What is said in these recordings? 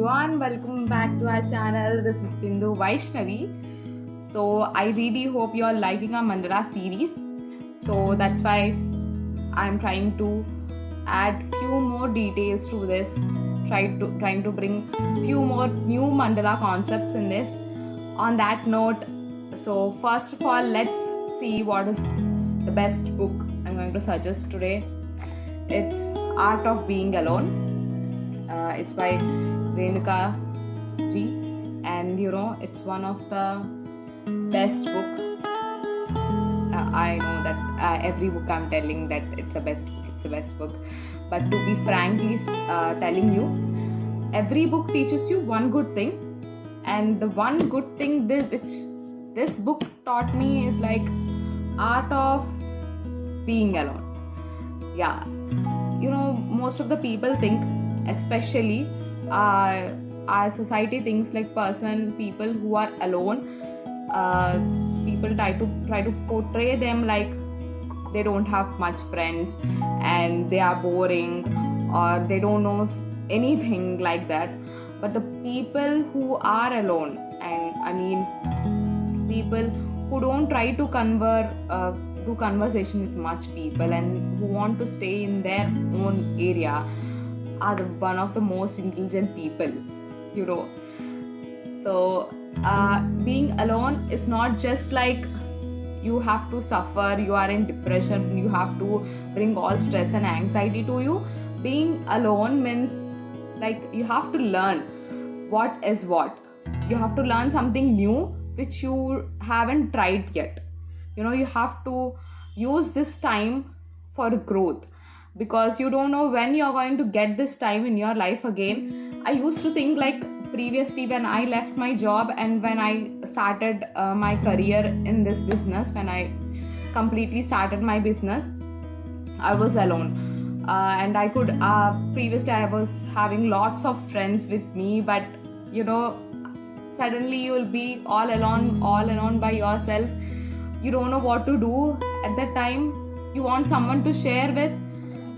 everyone, welcome back to our channel. This is Bindu Vaishnavi. So I really hope you are liking our Mandala series. So that's why I'm trying to add few more details to this, trying to bring few more new Mandala concepts in this. On that note, so first of all, let's see what is the best book I'm going to suggest today. It's Art of Being Alone. It's by Renuka ji, and it's one of the best book. I know that every book I'm telling that it's the best book, but to be frankly telling you, every book teaches you one good thing, and the one good thing which this book taught me is like art of being alone. Yeah, most of the people think, especially our society thinks like people who are alone, people try to portray them like they don't have much friends and they are boring or they don't know anything like that. But the people who are alone, and I mean people who don't try to do conversation with much people and who want to stay in their own area, are one of the most intelligent people. So being alone is not just like you have to suffer, you are in depression, you have to bring all stress and anxiety to you. Being alone means like you have to learn what is what. You have to learn something new which you haven't tried yet. You have to use this time for growth, because you don't know when you're going to get this time in your life again. I used to think like previously when I left my job and when I started my career in this business, when I completely started my business, I was alone. And I could, previously I was having lots of friends with me, but suddenly you will be all alone by yourself. You don't know what to do at that time. You want someone to share with,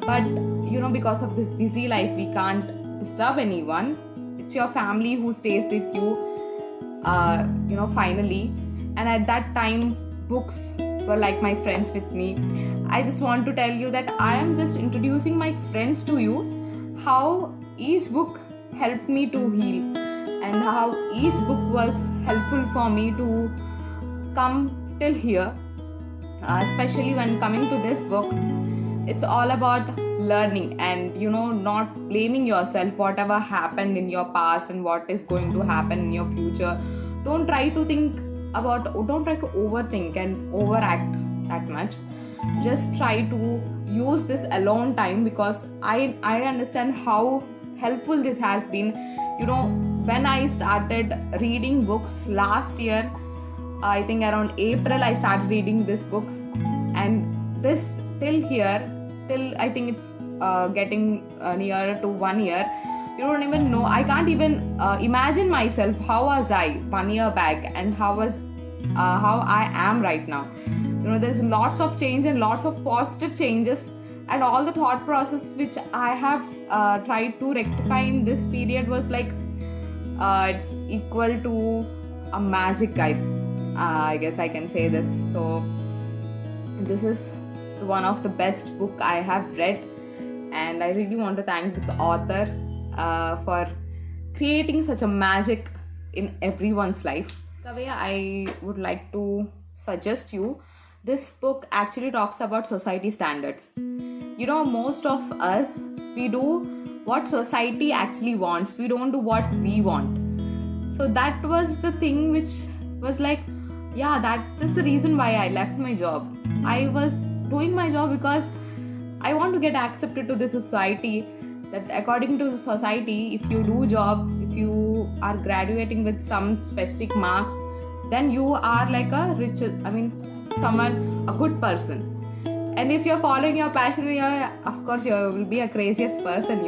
but because of this busy life we can't disturb anyone. It's your family who stays with you, finally. And at that time books were like my friends with me. I just want to tell you that I am just introducing my friends to you, how each book helped me to heal and how each book was helpful for me to come till here. Especially when coming to this book, it's all about learning and not blaming yourself whatever happened in your past and what is going to happen in your future. Don't try to overthink and overact that much. Just try to use this alone time, because I understand how helpful this has been. When I started reading books last year, I think around April I started reading these books, and this till I think it's getting nearer to 1 year. You don't even know, I can't even imagine myself how was I 1 year back and how I am right now. There's lots of change and lots of positive changes, and all the thought process which I have tried to rectify in this period was like it's equal to a magic. I guess I can say this. So this is one of the best book I have read, and I really want to thank this author for creating such a magic in everyone's life. The way I would like to suggest you, this book actually talks about society standards. Most of us, we do what society actually wants. We don't do what we want. So that was the thing which was like, yeah, that is the reason why I left my job. I was doing my job because I want to get accepted to the society, that according to the society, if you do job, if you are graduating with some specific marks, then you are like a good person. And if you're following your passion, of course you will be a craziest person.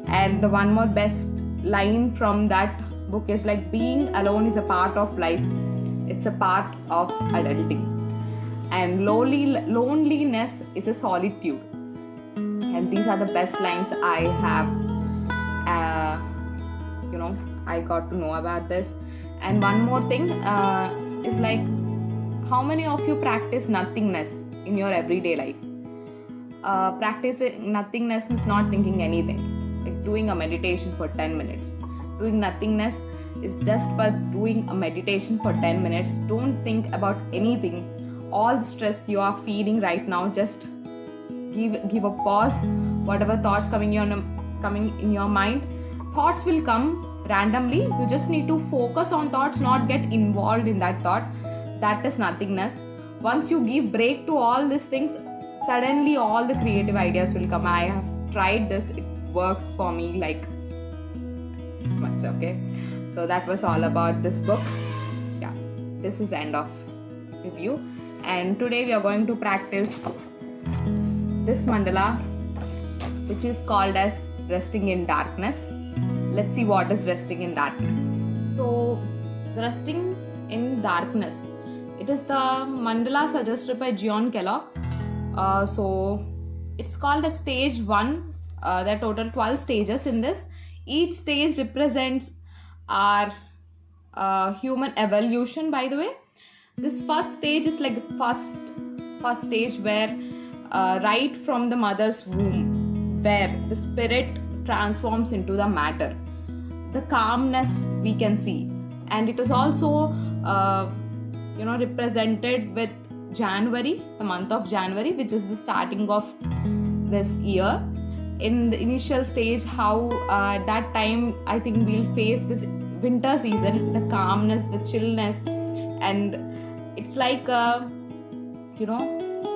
And the one more best line from that book is like, being alone is a part of life. It's a part of adulting. And loneliness is a solitude. And these are the best lines I have I got to know about this. And one more thing is like, how many of you practice nothingness in your everyday life? Practicing nothingness means not thinking anything, like doing a meditation for 10 minutes. Doing nothingness is just by doing a meditation for 10 minutes. Don't think about anything. All the stress you are feeling right now, just give a pause. Whatever thoughts coming in your mind, thoughts will come randomly. You just need to focus on thoughts, not get involved in that thought. That is nothingness. Once you give break to all these things, suddenly all the creative ideas will come. I have tried this, it worked for me like this much. Okay, so that was all about this book. Yeah, this is the end of review, and today we are going to practice this mandala, which is called as resting in darkness. Let's see what is resting in darkness. So the resting in darkness, it is the mandala suggested by John Kellogg. So it's called a stage 1. There are total 12 stages in this. Each stage represents our human evolution, by the way. This first stage is like the first stage where right from the mother's womb, where the spirit transforms into the matter. The calmness we can see, and it is also represented with January, the month of January, which is the starting of this year. In the initial stage, how at that time I think we'll face this winter season, the calmness, the chillness, and it's like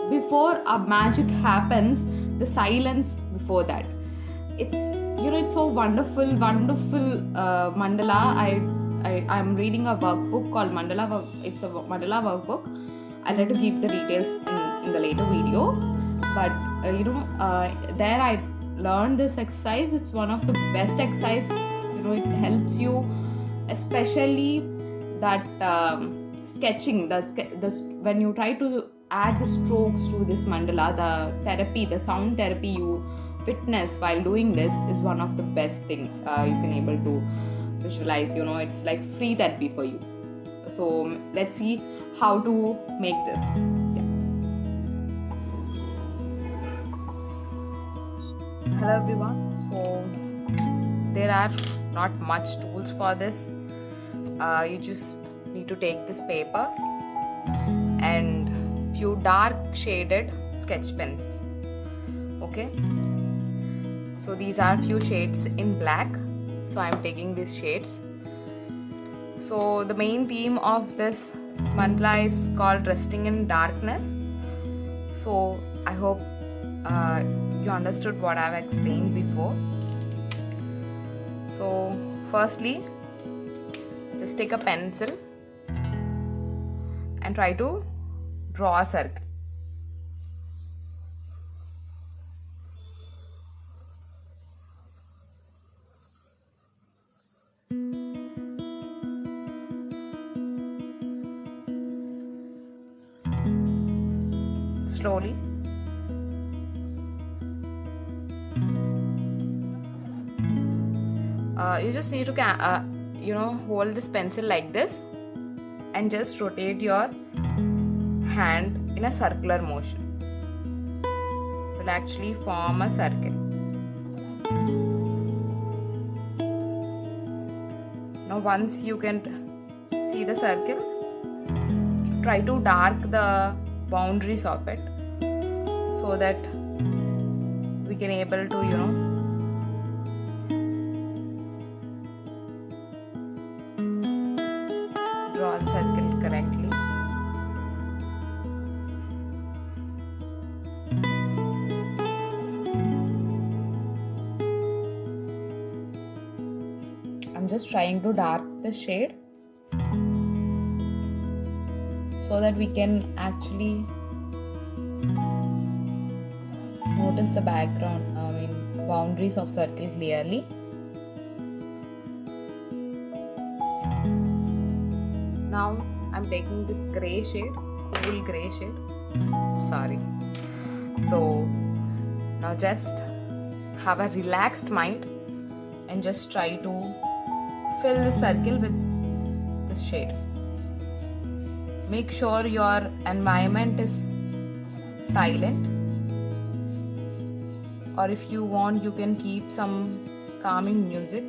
before a magic happens, the silence before that. It's so wonderful mandala. I'm reading a workbook called Mandala. It's a mandala workbook. I'll try to give the details in the later video. But there I learned this exercise. It's one of the best exercise. It helps you, especially that sketching. When you try to add the strokes to this mandala, the sound therapy you witness while doing this is one of the best thing you can able to visualize. It's like free therapy for you. So let's see how to make this. Yeah. Hello everyone. So there are not much tools for this. You just need to take this paper and few dark shaded sketch pens. Okay, so these are few shades in black, so I'm taking these shades. So the main theme of this mandala is called resting in darkness. So I hope you understood what I've explained before. So firstly, just take a pencil and try to draw a circle. Slowly. You just need to hold this pencil like this and just rotate your hand in a circular motion. It will actually form a circle. Now once you can see the circle, try to dark the boundaries of it so that we can able to draw the circle correctly. I'm just trying to dark the shade so that we can actually notice the background, boundaries of circle clearly. Now I'm taking this gray shade, cool gray shade. Sorry. So now just have a relaxed mind and just try to fill the circle with this shade. Make sure your environment is silent, or if you want, you can keep some calming music.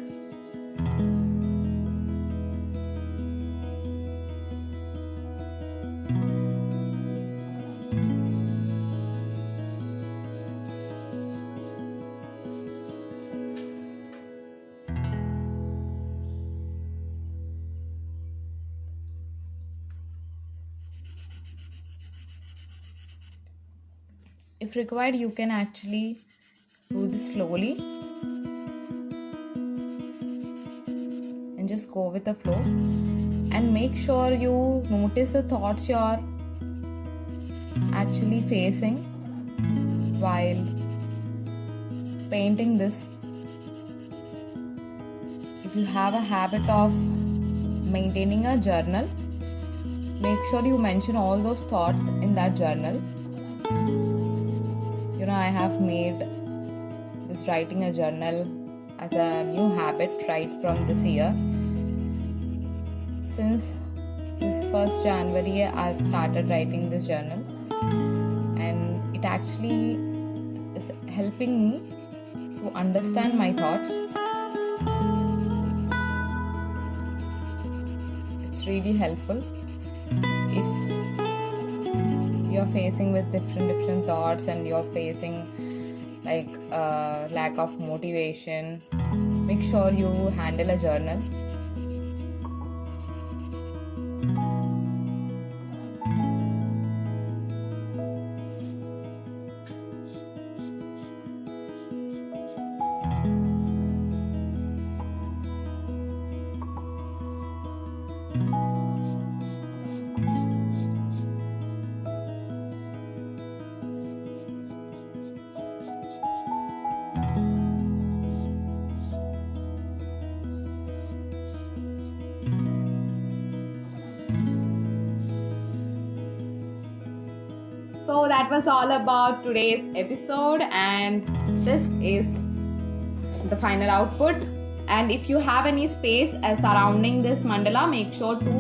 If required, you can actually do this slowly and just go with the flow, and make sure you notice the thoughts you're actually facing while painting this. If you have a habit of maintaining a journal, make sure you mention all those thoughts in that journal. I have made this writing a journal as a new habit right from this year. Since this 1st January, I've started writing this journal, and it actually is helping me to understand my thoughts. It's really helpful if you're facing with different thoughts and you're facing like lack of motivation. Make sure you handle a journal. So that was all about today's episode, and this is the final output. And if you have any space surrounding this mandala, make sure to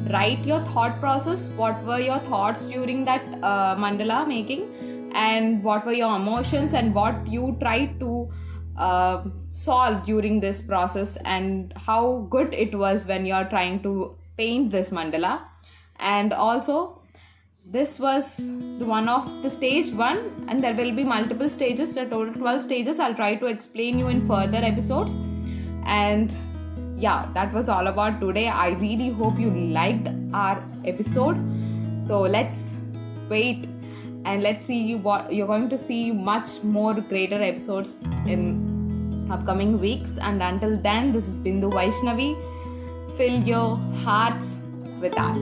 write your thought process. What were your thoughts during that mandala making, and what were your emotions, and what you tried to solve during this process, and how good it was when you're trying to paint this mandala. And also, this was the one of the stage 1, and there will be multiple stages, the total 12 stages. I'll try to explain you in further episodes. And yeah, that was all about today. I really hope you liked our episode. So let's wait and let's see what you're going to see. Much more greater episodes in upcoming weeks. And until then, this is Bindu Vaishnavi. Fill your hearts with art.